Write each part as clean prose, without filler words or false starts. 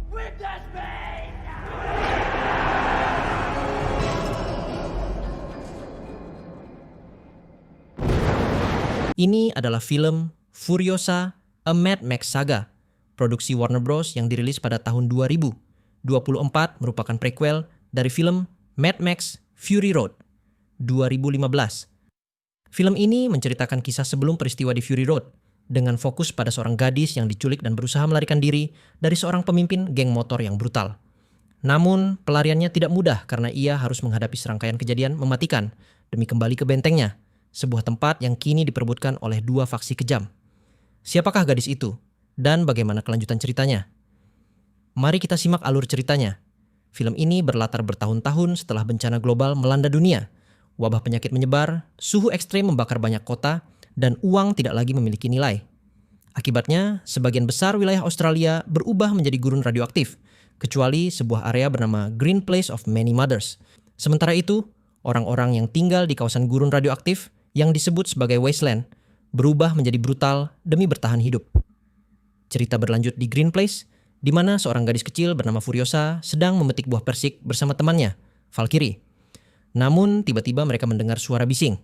Witness me! Ini adalah film Furiosa: A Mad Max Saga, produksi Warner Bros. Yang dirilis pada tahun 2000. 24 merupakan prequel dari film Mad Max Fury Road 2015. Film ini menceritakan kisah sebelum peristiwa di Fury Road, dengan fokus pada seorang gadis yang diculik dan berusaha melarikan diri dari seorang pemimpin geng motor yang brutal. Namun, pelariannya tidak mudah karena ia harus menghadapi serangkaian kejadian mematikan demi kembali ke bentengnya, sebuah tempat yang kini diperebutkan oleh dua faksi kejam. Siapakah gadis itu? Dan bagaimana kelanjutan ceritanya? Mari kita simak alur ceritanya. Film ini berlatar bertahun-tahun setelah bencana global melanda dunia. Wabah penyakit menyebar, suhu ekstrem membakar banyak kota, dan uang tidak lagi memiliki nilai. Akibatnya, sebagian besar wilayah Australia berubah menjadi gurun radioaktif, kecuali sebuah area bernama Green Place of Many Mothers. Sementara itu, orang-orang yang tinggal di kawasan gurun radioaktif yang disebut sebagai wasteland berubah menjadi brutal demi bertahan hidup. Cerita berlanjut di Green Place, di mana seorang gadis kecil bernama Furiosa sedang memetik buah persik bersama temannya, Valkyrie. Namun, tiba-tiba mereka mendengar suara bising.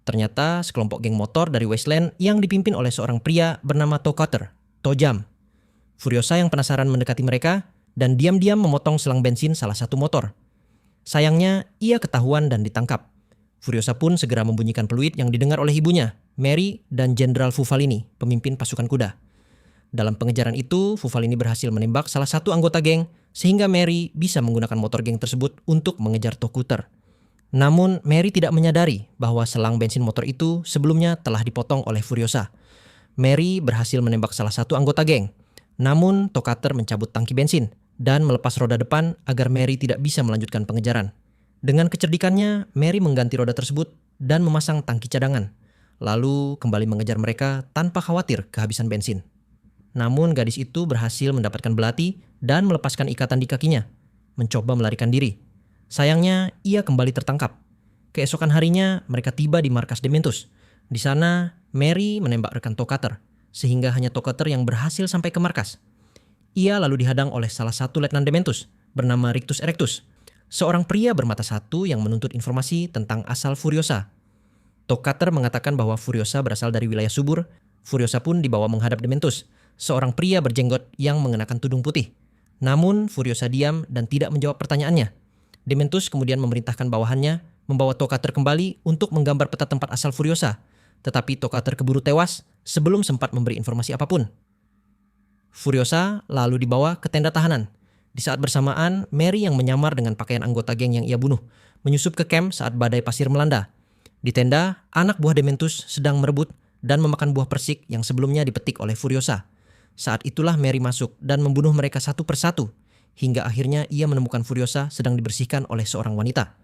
Ternyata sekelompok geng motor dari wasteland yang dipimpin oleh seorang pria bernama Toe Cutter, Tojam. Furiosa yang penasaran mendekati mereka dan diam-diam memotong selang bensin salah satu motor. Sayangnya, ia ketahuan dan ditangkap. Furiosa pun segera membunyikan peluit yang didengar oleh ibunya, Mary, dan Jenderal Fufalini, pemimpin pasukan kuda. Dalam pengejaran itu, Fufalini berhasil menembak salah satu anggota geng sehingga Mary bisa menggunakan motor geng tersebut untuk mengejar Toe Cutter. Namun, Mary tidak menyadari bahwa selang bensin motor itu sebelumnya telah dipotong oleh Furiosa. Mary berhasil menembak salah satu anggota geng. Namun, Toe Cutter mencabut tangki bensin dan melepas roda depan agar Mary tidak bisa melanjutkan pengejaran. Dengan kecerdikannya, Mary mengganti roda tersebut dan memasang tangki cadangan, lalu kembali mengejar mereka tanpa khawatir kehabisan bensin. Namun, gadis itu berhasil mendapatkan belati dan melepaskan ikatan di kakinya, mencoba melarikan diri. Sayangnya, ia kembali tertangkap. Keesokan harinya, mereka tiba di markas Dementus. Di sana, Mary menembak rekan Toe Cutter, sehingga hanya Toe Cutter yang berhasil sampai ke markas. Ia lalu dihadang oleh salah satu letnan Dementus, bernama Rictus Erectus, seorang pria bermata satu yang menuntut informasi tentang asal Furiosa. Toe Cutter mengatakan bahwa Furiosa berasal dari wilayah subur. Furiosa pun dibawa menghadap Dementus, seorang pria berjenggot yang mengenakan tudung putih. Namun, Furiosa diam dan tidak menjawab pertanyaannya. Dementus kemudian memerintahkan bawahannya membawa Toe Cutter kembali untuk menggambar peta tempat asal Furiosa, tetapi Toe Cutter keburu tewas sebelum sempat memberi informasi apapun. Furiosa lalu dibawa ke tenda tahanan. Di saat bersamaan, Mary yang menyamar dengan pakaian anggota geng yang ia bunuh menyusup ke camp saat badai pasir melanda. Di tenda, anak buah Dementus sedang merebut dan memakan buah persik yang sebelumnya dipetik oleh Furiosa. Saat itulah Mary masuk dan membunuh mereka satu persatu, hingga akhirnya ia menemukan Furiosa sedang dibersihkan oleh seorang wanita.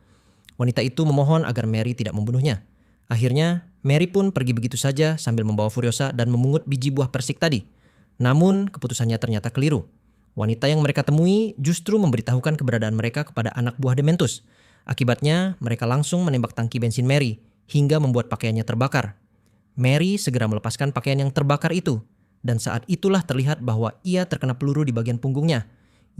Wanita itu memohon agar Mary tidak membunuhnya. Akhirnya, Mary pun pergi begitu saja sambil membawa Furiosa dan memungut biji buah persik tadi. Namun, keputusannya ternyata keliru. Wanita yang mereka temui justru memberitahukan keberadaan mereka kepada anak buah Dementus. Akibatnya, mereka langsung menembak tangki bensin Mary hingga membuat pakaiannya terbakar. Mary segera melepaskan pakaian yang terbakar itu, dan saat itulah terlihat bahwa ia terkena peluru di bagian punggungnya.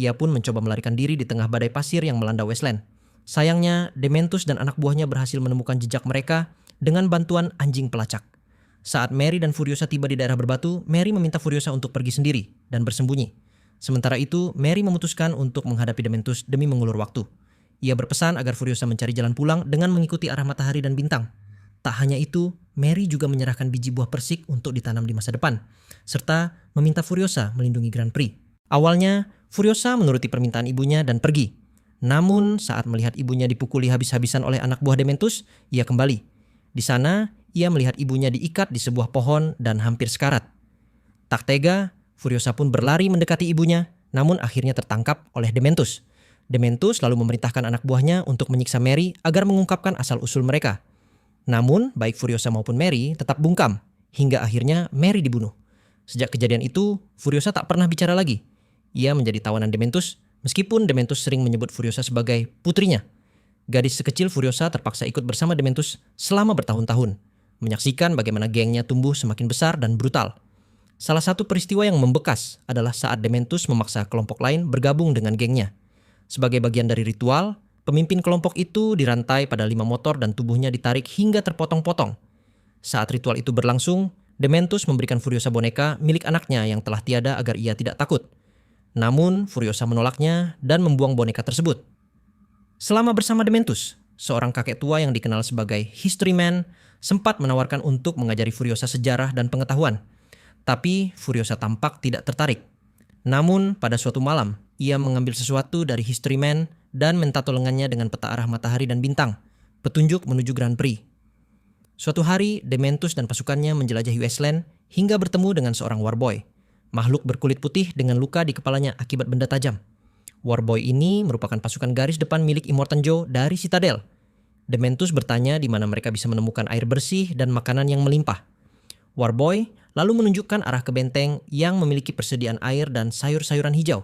Ia pun mencoba melarikan diri di tengah badai pasir yang melanda wasteland. Sayangnya, Dementus dan anak buahnya berhasil menemukan jejak mereka dengan bantuan anjing pelacak. Saat Mary dan Furiosa tiba di daerah berbatu, Mary meminta Furiosa untuk pergi sendiri dan bersembunyi. Sementara itu, Mary memutuskan untuk menghadapi Dementus demi mengulur waktu. Ia berpesan agar Furiosa mencari jalan pulang dengan mengikuti arah matahari dan bintang. Tak hanya itu, Mary juga menyerahkan biji buah persik untuk ditanam di masa depan, serta meminta Furiosa melindungi Grand Prix. Awalnya, Furiosa menuruti permintaan ibunya dan pergi. Namun, saat melihat ibunya dipukuli habis-habisan oleh anak buah Dementus, ia kembali. Di sana, ia melihat ibunya diikat di sebuah pohon dan hampir sekarat. Tak tega, Furiosa pun berlari mendekati ibunya, namun akhirnya tertangkap oleh Dementus. Dementus lalu memerintahkan anak buahnya untuk menyiksa Mary agar mengungkapkan asal-usul mereka. Namun, baik Furiosa maupun Mary tetap bungkam, hingga akhirnya Mary dibunuh. Sejak kejadian itu, Furiosa tak pernah bicara lagi. Ia menjadi tawanan Dementus, meskipun Dementus sering menyebut Furiosa sebagai putrinya. Gadis sekecil Furiosa terpaksa ikut bersama Dementus selama bertahun-tahun, menyaksikan bagaimana gengnya tumbuh semakin besar dan brutal. Salah satu peristiwa yang membekas adalah saat Dementus memaksa kelompok lain bergabung dengan gengnya. Sebagai bagian dari ritual, pemimpin kelompok itu dirantai pada 5 motor dan tubuhnya ditarik hingga terpotong-potong. Saat ritual itu berlangsung, Dementus memberikan Furiosa boneka milik anaknya yang telah tiada agar ia tidak takut. Namun, Furiosa menolaknya dan membuang boneka tersebut. Selama bersama Dementus, seorang kakek tua yang dikenal sebagai History Man sempat menawarkan untuk mengajari Furiosa sejarah dan pengetahuan. Tapi Furiosa tampak tidak tertarik. Namun, pada suatu malam, ia mengambil sesuatu dari History Man dan mentato lengannya dengan peta arah matahari dan bintang, petunjuk menuju Grand Prix. Suatu hari, Dementus dan pasukannya menjelajahi Wasteland hingga bertemu dengan seorang Warboy, makhluk berkulit putih dengan luka di kepalanya akibat benda tajam. Warboy ini merupakan pasukan garis depan milik Immortan Joe dari Citadel. Dementus bertanya di mana mereka bisa menemukan air bersih dan makanan yang melimpah. Warboy lalu menunjukkan arah ke benteng yang memiliki persediaan air dan sayur-sayuran hijau.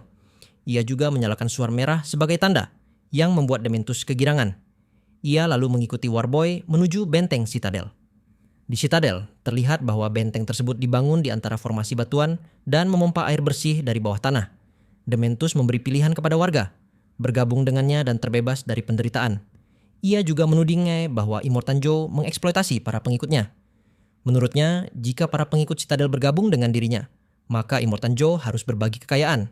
Ia juga menyalakan suar merah sebagai tanda, yang membuat Dementus kegirangan. Ia lalu mengikuti Warboy menuju benteng Citadel. Di Citadel, terlihat bahwa benteng tersebut dibangun di antara formasi batuan dan memompa air bersih dari bawah tanah. Dementus memberi pilihan kepada warga, bergabung dengannya dan terbebas dari penderitaan. Ia juga menudingnya bahwa Immortan Joe mengeksploitasi para pengikutnya. Menurutnya, jika para pengikut Citadel bergabung dengan dirinya, maka Immortan Joe harus berbagi kekayaan.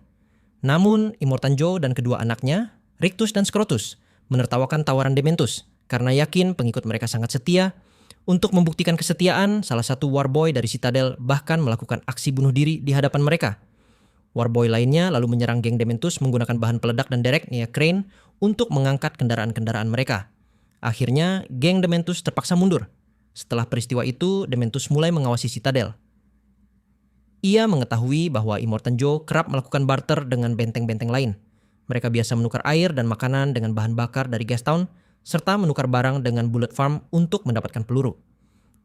Namun, Immortan Joe dan kedua anaknya, Rictus dan Scrotus, menertawakan tawaran Dementus karena yakin pengikut mereka sangat setia. Untuk membuktikan kesetiaan, salah satu Warboy dari Citadel bahkan melakukan aksi bunuh diri di hadapan mereka. Warboy lainnya lalu menyerang geng Dementus menggunakan bahan peledak dan derek Nia Crane untuk mengangkat kendaraan-kendaraan mereka. Akhirnya, geng Dementus terpaksa mundur. Setelah peristiwa itu, Dementus mulai mengawasi Citadel. Ia mengetahui bahwa Immortan Joe kerap melakukan barter dengan benteng-benteng lain. Mereka biasa menukar air dan makanan dengan bahan bakar dari Gastown, serta menukar barang dengan Bullet Farm untuk mendapatkan peluru.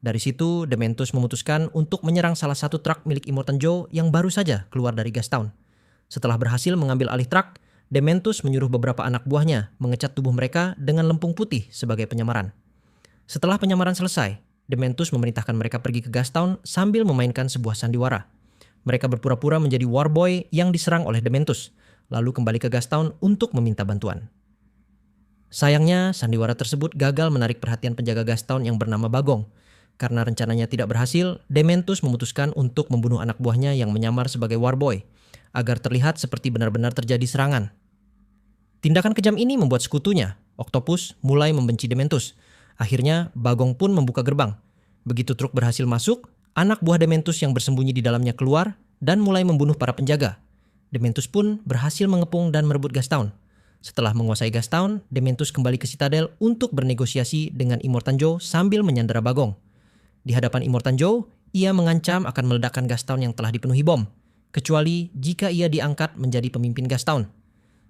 Dari situ, Dementus memutuskan untuk menyerang salah satu truk milik Immortan Joe yang baru saja keluar dari Gastown. Setelah berhasil mengambil alih truk, Dementus menyuruh beberapa anak buahnya mengecat tubuh mereka dengan lempung putih sebagai penyamaran. Setelah penyamaran selesai, Dementus memerintahkan mereka pergi ke Gastown sambil memainkan sebuah sandiwara. Mereka berpura-pura menjadi Warboy yang diserang oleh Dementus, lalu kembali ke Gastown untuk meminta bantuan. Sayangnya, sandiwara tersebut gagal menarik perhatian penjaga Gastown yang bernama Bagong. Karena rencananya tidak berhasil, Dementus memutuskan untuk membunuh anak buahnya yang menyamar sebagai Warboy, agar terlihat seperti benar-benar terjadi serangan. Tindakan kejam ini membuat sekutunya, Octopus, mulai membenci Dementus. Akhirnya, Bagong pun membuka gerbang. Begitu truk berhasil masuk, anak buah Dementus yang bersembunyi di dalamnya keluar dan mulai membunuh para penjaga. Dementus pun berhasil mengepung dan merebut Gastown. Setelah menguasai Gastown, Dementus kembali ke Citadel untuk bernegosiasi dengan Immortan Joe sambil menyandera Bagong. Di hadapan Immortan Joe, ia mengancam akan meledakkan Gastown yang telah dipenuhi bom, kecuali jika ia diangkat menjadi pemimpin Gastown.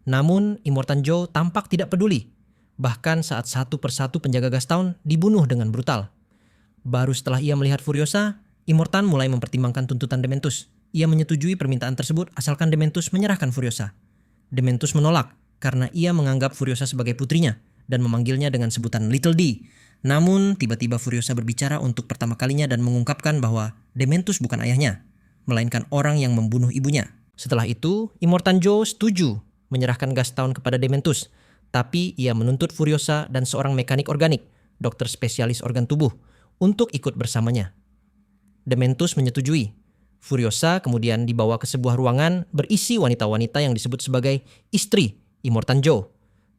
Namun, Immortan Joe tampak tidak peduli. Bahkan saat satu persatu penjaga Gastown dibunuh dengan brutal. Baru setelah ia melihat Furiosa, Immortan mulai mempertimbangkan tuntutan Dementus. Ia menyetujui permintaan tersebut asalkan Dementus menyerahkan Furiosa. Dementus menolak karena ia menganggap Furiosa sebagai putrinya dan memanggilnya dengan sebutan Little D. Namun, tiba-tiba Furiosa berbicara untuk pertama kalinya dan mengungkapkan bahwa Dementus bukan ayahnya, melainkan orang yang membunuh ibunya. Setelah itu, Immortan Joe setuju menyerahkan Gastown kepada Dementus. Tapi ia menuntut Furiosa dan seorang mekanik organik, dokter spesialis organ tubuh, untuk ikut bersamanya. Dementus menyetujui. Furiosa kemudian dibawa ke sebuah ruangan berisi wanita-wanita yang disebut sebagai istri Immortan Joe.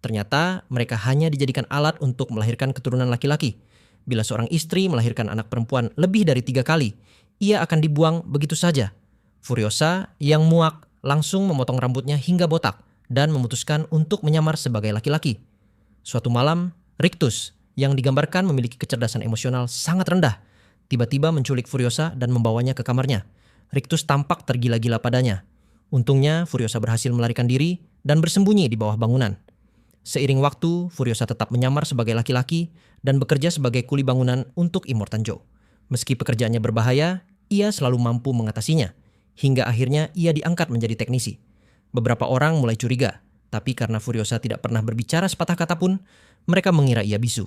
Ternyata mereka hanya dijadikan alat untuk melahirkan keturunan laki-laki. Bila seorang istri melahirkan anak perempuan lebih dari 3 kali, ia akan dibuang begitu saja. Furiosa yang muak langsung memotong rambutnya hingga botak dan memutuskan untuk menyamar sebagai laki-laki. Suatu malam, Rictus, yang digambarkan memiliki kecerdasan emosional sangat rendah, tiba-tiba menculik Furiosa dan membawanya ke kamarnya. Rictus tampak tergila-gila padanya. Untungnya, Furiosa berhasil melarikan diri dan bersembunyi di bawah bangunan. Seiring waktu, Furiosa tetap menyamar sebagai laki-laki dan bekerja sebagai kuli bangunan untuk Immortan Joe. Meski pekerjaannya berbahaya, ia selalu mampu mengatasinya, hingga akhirnya ia diangkat menjadi teknisi. Beberapa orang mulai curiga, tapi karena Furiosa tidak pernah berbicara sepatah kata pun, mereka mengira ia bisu.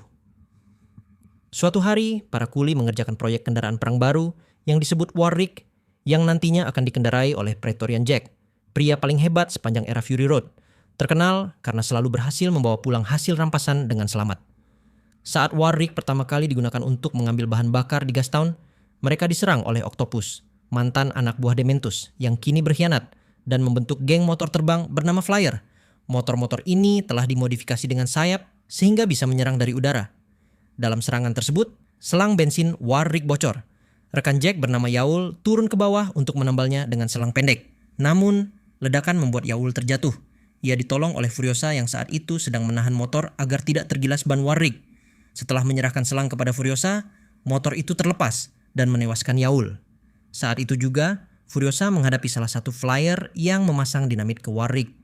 Suatu hari, para kuli mengerjakan proyek kendaraan perang baru yang disebut Warwick yang nantinya akan dikendarai oleh Praetorian Jack, pria paling hebat sepanjang era Fury Road, terkenal karena selalu berhasil membawa pulang hasil rampasan dengan selamat. Saat Warwick pertama kali digunakan untuk mengambil bahan bakar di Gastown, mereka diserang oleh Octopus, mantan anak buah Dementus yang kini berkhianat dan membentuk geng motor terbang bernama Flyer. Motor-motor ini telah dimodifikasi dengan sayap sehingga bisa menyerang dari udara. Dalam serangan tersebut, selang bensin Warwick bocor. Rekan Jack bernama Yaul turun ke bawah untuk menambalnya dengan selang pendek. Namun, ledakan membuat Yaul terjatuh. Ia ditolong oleh Furiosa yang saat itu sedang menahan motor agar tidak tergilas ban Warwick. Setelah menyerahkan selang kepada Furiosa, motor itu terlepas dan menewaskan Yaul. Saat itu juga, Furiosa menghadapi salah satu Flyer yang memasang dinamit ke Warwick.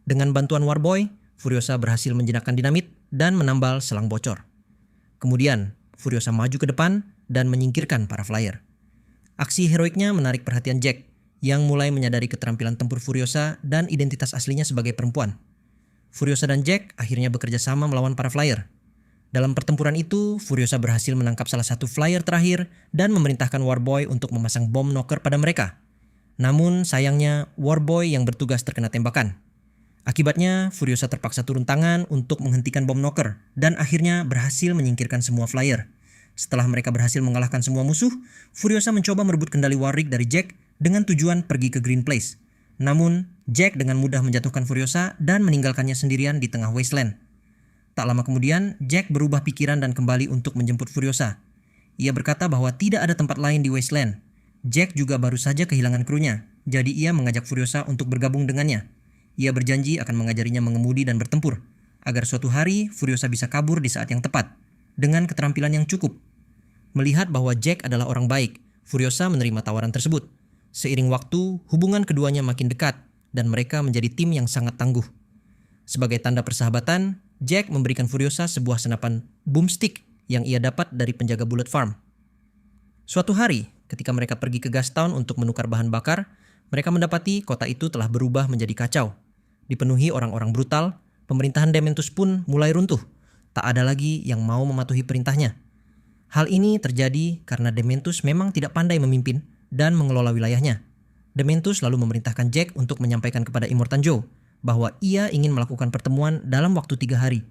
Dengan bantuan Warboy, Furiosa berhasil menjinakkan dinamit dan menambal selang bocor. Kemudian, Furiosa maju ke depan dan menyingkirkan para Flyer. Aksi heroiknya menarik perhatian Jack, yang mulai menyadari keterampilan tempur Furiosa dan identitas aslinya sebagai perempuan. Furiosa dan Jack akhirnya bekerja sama melawan para Flyer. Dalam pertempuran itu, Furiosa berhasil menangkap salah satu Flyer terakhir dan memerintahkan Warboy untuk memasang bom knocker pada mereka. Namun sayangnya, Warboy yang bertugas terkena tembakan. Akibatnya, Furiosa terpaksa turun tangan untuk menghentikan bom knocker dan akhirnya berhasil menyingkirkan semua Flyer. Setelah mereka berhasil mengalahkan semua musuh, Furiosa mencoba merebut kendali Warwick dari Jack dengan tujuan pergi ke Green Place. Namun, Jack dengan mudah menjatuhkan Furiosa dan meninggalkannya sendirian di tengah wasteland. Tak lama kemudian, Jack berubah pikiran dan kembali untuk menjemput Furiosa. Ia berkata bahwa tidak ada tempat lain di wasteland. Jack juga baru saja kehilangan krunya, jadi ia mengajak Furiosa untuk bergabung dengannya. Ia berjanji akan mengajarinya mengemudi dan bertempur, agar suatu hari Furiosa bisa kabur di saat yang tepat, dengan keterampilan yang cukup. Melihat bahwa Jack adalah orang baik, Furiosa menerima tawaran tersebut. Seiring waktu, hubungan keduanya makin dekat, dan mereka menjadi tim yang sangat tangguh. Sebagai tanda persahabatan, Jack memberikan Furiosa sebuah senapan boomstick yang ia dapat dari penjaga Bullet Farm. Suatu hari, ketika mereka pergi ke Gastown untuk menukar bahan bakar, mereka mendapati kota itu telah berubah menjadi kacau. Dipenuhi orang-orang brutal, pemerintahan Dementus pun mulai runtuh. Tak ada lagi yang mau mematuhi perintahnya. Hal ini terjadi karena Dementus memang tidak pandai memimpin dan mengelola wilayahnya. Dementus lalu memerintahkan Jack untuk menyampaikan kepada Immortan Joe bahwa ia ingin melakukan pertemuan dalam waktu 3 hari.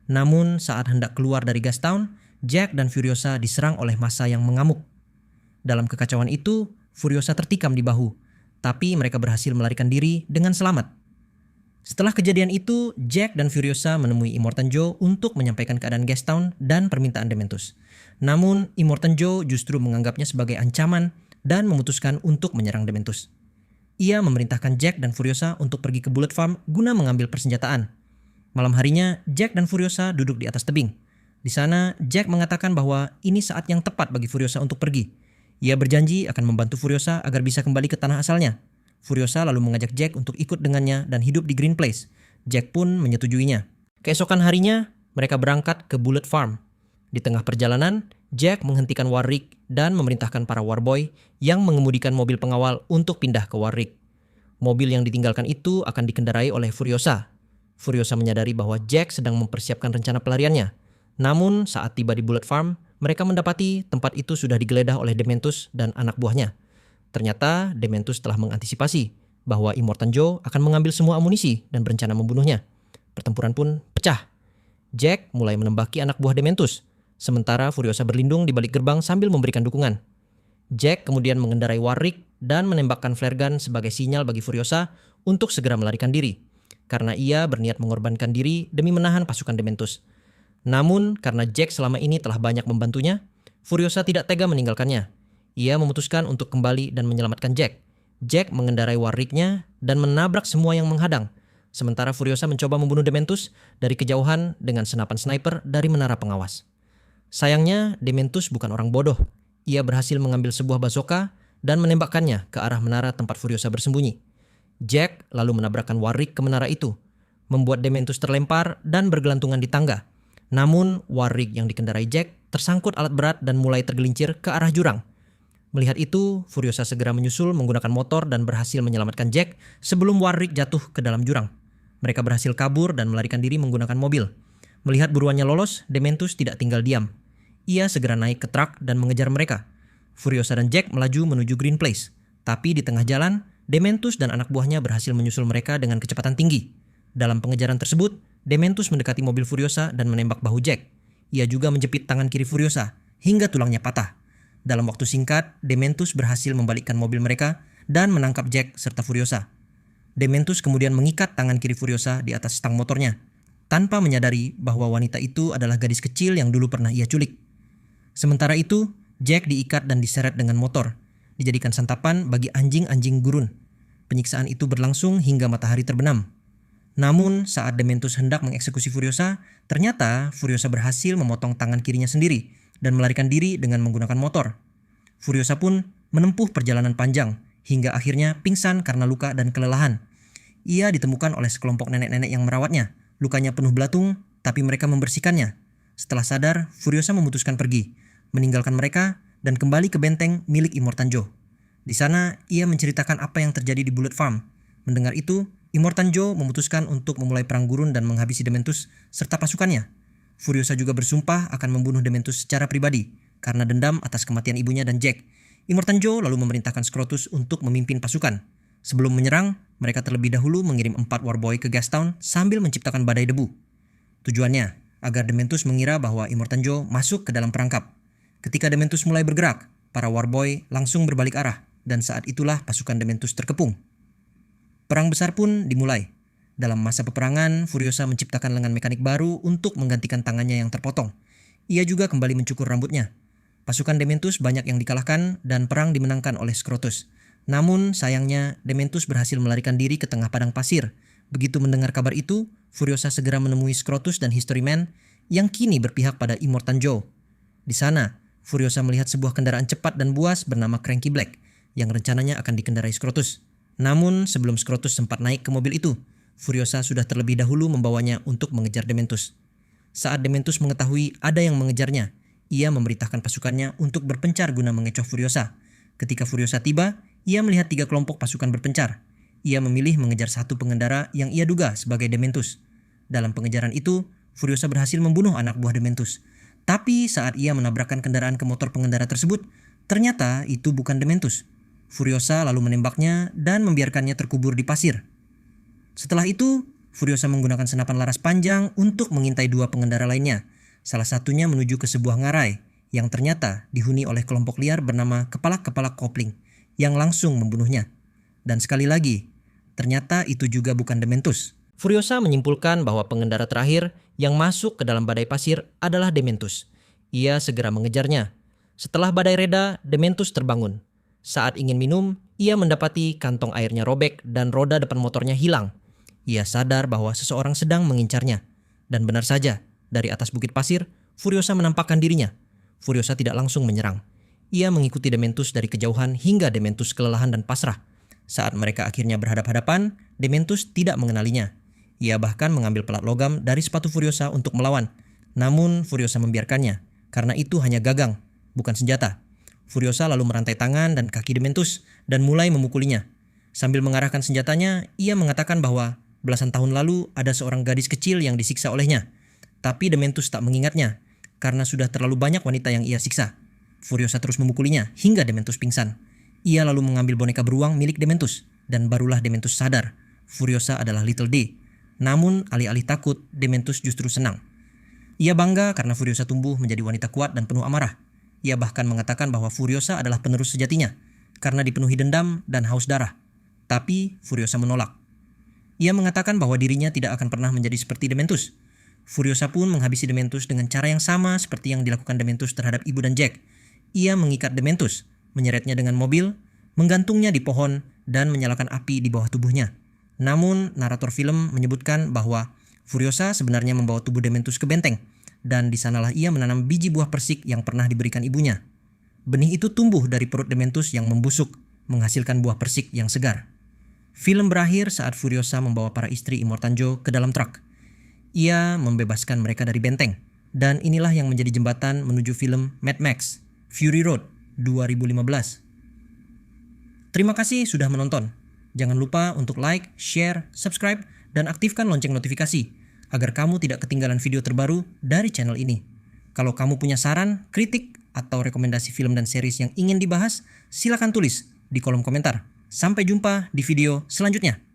Namun saat hendak keluar dari Gastown, Jack dan Furiosa diserang oleh massa yang mengamuk. Dalam kekacauan itu, Furiosa tertikam di bahu, tapi mereka berhasil melarikan diri dengan selamat. Setelah kejadian itu, Jack dan Furiosa menemui Immortan Joe untuk menyampaikan keadaan Gastown dan permintaan Dementus. Namun, Immortan Joe justru menganggapnya sebagai ancaman dan memutuskan untuk menyerang Dementus. Ia memerintahkan Jack dan Furiosa untuk pergi ke Bullet Farm guna mengambil persenjataan. Malam harinya, Jack dan Furiosa duduk di atas tebing. Di sana, Jack mengatakan bahwa ini saat yang tepat bagi Furiosa untuk pergi. Ia berjanji akan membantu Furiosa agar bisa kembali ke tanah asalnya. Furiosa lalu mengajak Jack untuk ikut dengannya dan hidup di Green Place. Jack pun menyetujuinya. Keesokan harinya, mereka berangkat ke Bullet Farm. Di tengah perjalanan, Jack menghentikan Warwick dan memerintahkan para Warboy yang mengemudikan mobil pengawal untuk pindah ke Warwick. Mobil yang ditinggalkan itu akan dikendarai oleh Furiosa. Furiosa menyadari bahwa Jack sedang mempersiapkan rencana pelariannya. Namun saat tiba di Bullet Farm, mereka mendapati tempat itu sudah digeledah oleh Dementus dan anak buahnya. Ternyata Dementus telah mengantisipasi bahwa Immortan Joe akan mengambil semua amunisi dan berencana membunuhnya. Pertempuran pun pecah. Jack mulai menembaki anak buah Dementus, sementara Furiosa berlindung di balik gerbang sambil memberikan dukungan. Jack kemudian mengendarai Warwick dan menembakkan flare gun sebagai sinyal bagi Furiosa untuk segera melarikan diri, karena ia berniat mengorbankan diri demi menahan pasukan Dementus. Namun karena Jack selama ini telah banyak membantunya, Furiosa tidak tega meninggalkannya. Ia memutuskan untuk kembali dan menyelamatkan Jack. Jack mengendarai Warwick-nya dan menabrak semua yang menghadang, sementara Furiosa mencoba membunuh Dementus dari kejauhan dengan senapan sniper dari menara pengawas. Sayangnya, Dementus bukan orang bodoh. Ia berhasil mengambil sebuah bazooka dan menembakkannya ke arah menara tempat Furiosa bersembunyi. Jack lalu menabrakkan Warwick ke menara itu, membuat Dementus terlempar dan bergelantungan di tangga. Namun, Warwick yang dikendarai Jack tersangkut alat berat dan mulai tergelincir ke arah jurang. Melihat itu, Furiosa segera menyusul menggunakan motor dan berhasil menyelamatkan Jack sebelum Warwick jatuh ke dalam jurang. Mereka berhasil kabur dan melarikan diri menggunakan mobil. Melihat buruannya lolos, Dementus tidak tinggal diam. Ia segera naik ke truk dan mengejar mereka. Furiosa dan Jack melaju menuju Green Place, Tapi di tengah jalan, Dementus dan anak buahnya berhasil menyusul mereka dengan kecepatan tinggi. Dalam pengejaran tersebut, Dementus mendekati mobil Furiosa dan menembak bahu Jack. Ia juga menjepit tangan kiri Furiosa hingga tulangnya patah. Dalam waktu singkat, Dementus berhasil membalikkan mobil mereka dan menangkap Jack serta Furiosa. Dementus kemudian mengikat tangan kiri Furiosa di atas stang motornya, tanpa menyadari bahwa wanita itu adalah gadis kecil yang dulu pernah ia culik. Sementara itu, Jack diikat dan diseret dengan motor, dijadikan santapan bagi anjing-anjing gurun. Penyiksaan itu berlangsung hingga matahari terbenam. Namun, saat Dementus hendak mengeksekusi Furiosa, ternyata Furiosa berhasil memotong tangan kirinya sendiri dan melarikan diri dengan menggunakan motor. Furiosa pun menempuh perjalanan panjang hingga akhirnya pingsan karena luka dan kelelahan. Ia ditemukan oleh sekelompok nenek-nenek yang merawatnya. Lukanya penuh belatung, tapi mereka membersihkannya. Setelah sadar, Furiosa memutuskan pergi, meninggalkan mereka dan kembali ke benteng milik Immortan Joe. Di sana, ia menceritakan apa yang terjadi di Bullet Farm. Mendengar itu, Immortan Joe memutuskan untuk memulai perang gurun dan menghabisi Dementus serta pasukannya. Furiosa juga bersumpah akan membunuh Dementus secara pribadi karena dendam atas kematian ibunya dan Jack. Immortan Joe lalu memerintahkan Scrotus untuk memimpin pasukan. Sebelum menyerang, mereka terlebih dahulu mengirim 4 Warboy ke Gastown sambil menciptakan badai debu. Tujuannya, agar Dementus mengira bahwa Immortan Joe masuk ke dalam perangkap. Ketika Dementus mulai bergerak, para Warboy langsung berbalik arah dan saat itulah pasukan Dementus terkepung. Perang besar pun dimulai. Dalam masa peperangan, Furiosa menciptakan lengan mekanik baru untuk menggantikan tangannya yang terpotong. Ia juga kembali mencukur rambutnya. Pasukan Dementus banyak yang dikalahkan dan perang dimenangkan oleh Scrotus. Namun sayangnya Dementus berhasil melarikan diri ke tengah padang pasir. Begitu mendengar kabar itu, Furiosa segera menemui Scrotus dan History Man yang kini berpihak pada Immortan Joe. Di sana, Furiosa melihat sebuah kendaraan cepat dan buas bernama Cranky Black yang rencananya akan dikendarai Scrotus. Namun sebelum Scrotus sempat naik ke mobil itu, Furiosa sudah terlebih dahulu membawanya untuk mengejar Dementus. Saat Dementus mengetahui ada yang mengejarnya, ia memerintahkan pasukannya untuk berpencar guna mengecoh Furiosa. Ketika Furiosa tiba, ia melihat 3 kelompok pasukan berpencar. Ia memilih mengejar satu pengendara yang ia duga sebagai Dementus. Dalam pengejaran itu, Furiosa berhasil membunuh anak buah Dementus. Tapi saat ia menabrakkan kendaraan ke motor pengendara tersebut, ternyata itu bukan Dementus. Furiosa lalu menembaknya dan membiarkannya terkubur di pasir. Setelah itu, Furiosa menggunakan senapan laras panjang untuk mengintai 2 pengendara lainnya. Salah satunya menuju ke sebuah ngarai yang ternyata dihuni oleh kelompok liar bernama Kepala-Kepala Kopling yang langsung membunuhnya. Dan sekali lagi, ternyata itu juga bukan Dementus. Furiosa menyimpulkan bahwa pengendara terakhir yang masuk ke dalam badai pasir adalah Dementus. Ia segera mengejarnya. Setelah badai reda, Dementus terbangun. Saat ingin minum, ia mendapati kantong airnya robek dan roda depan motornya hilang. Ia sadar bahwa seseorang sedang mengincarnya. Dan benar saja, dari atas bukit pasir, Furiosa menampakkan dirinya. Furiosa tidak langsung menyerang. Ia mengikuti Dementus dari kejauhan hingga Dementus kelelahan dan pasrah. Saat mereka akhirnya berhadap-hadapan, Dementus tidak mengenalinya. Ia bahkan mengambil pelat logam dari sepatu Furiosa untuk melawan. Namun Furiosa membiarkannya, karena itu hanya gagang, bukan senjata. Furiosa lalu merantai tangan dan kaki Dementus dan mulai memukulinya. Sambil mengarahkan senjatanya, ia mengatakan bahwa belasan tahun lalu ada seorang gadis kecil yang disiksa olehnya. Tapi Dementus tak mengingatnya, karena sudah terlalu banyak wanita yang ia siksa. Furiosa terus memukulinya hingga Dementus pingsan. Ia lalu mengambil boneka beruang milik Dementus, dan barulah Dementus sadar. Furiosa adalah Little D. Namun alih-alih takut, Dementus justru senang. Ia bangga karena Furiosa tumbuh menjadi wanita kuat dan penuh amarah. Ia bahkan mengatakan bahwa Furiosa adalah penerus sejatinya, karena dipenuhi dendam dan haus darah. Tapi Furiosa menolak. Ia mengatakan bahwa dirinya tidak akan pernah menjadi seperti Dementus. Furiosa pun menghabisi Dementus dengan cara yang sama seperti yang dilakukan Dementus terhadap ibu dan Jack. Ia mengikat Dementus, menyeretnya dengan mobil, menggantungnya di pohon, dan menyalakan api di bawah tubuhnya. Namun, narator film menyebutkan bahwa Furiosa sebenarnya membawa tubuh Dementus ke benteng, dan di sanalah ia menanam biji buah persik yang pernah diberikan ibunya. Benih itu tumbuh dari perut Dementus yang membusuk, menghasilkan buah persik yang segar. Film berakhir saat Furiosa membawa para istri Immortan Joe ke dalam truk. Ia membebaskan mereka dari benteng, dan inilah yang menjadi jembatan menuju film Mad Max, Fury Road 2015. Terima kasih sudah menonton. Jangan lupa untuk like, share, subscribe, dan aktifkan lonceng notifikasi agar kamu tidak ketinggalan video terbaru dari channel ini. Kalau kamu punya saran, kritik, atau rekomendasi film dan series yang ingin dibahas, silakan tulis di kolom komentar. Sampai jumpa di video selanjutnya.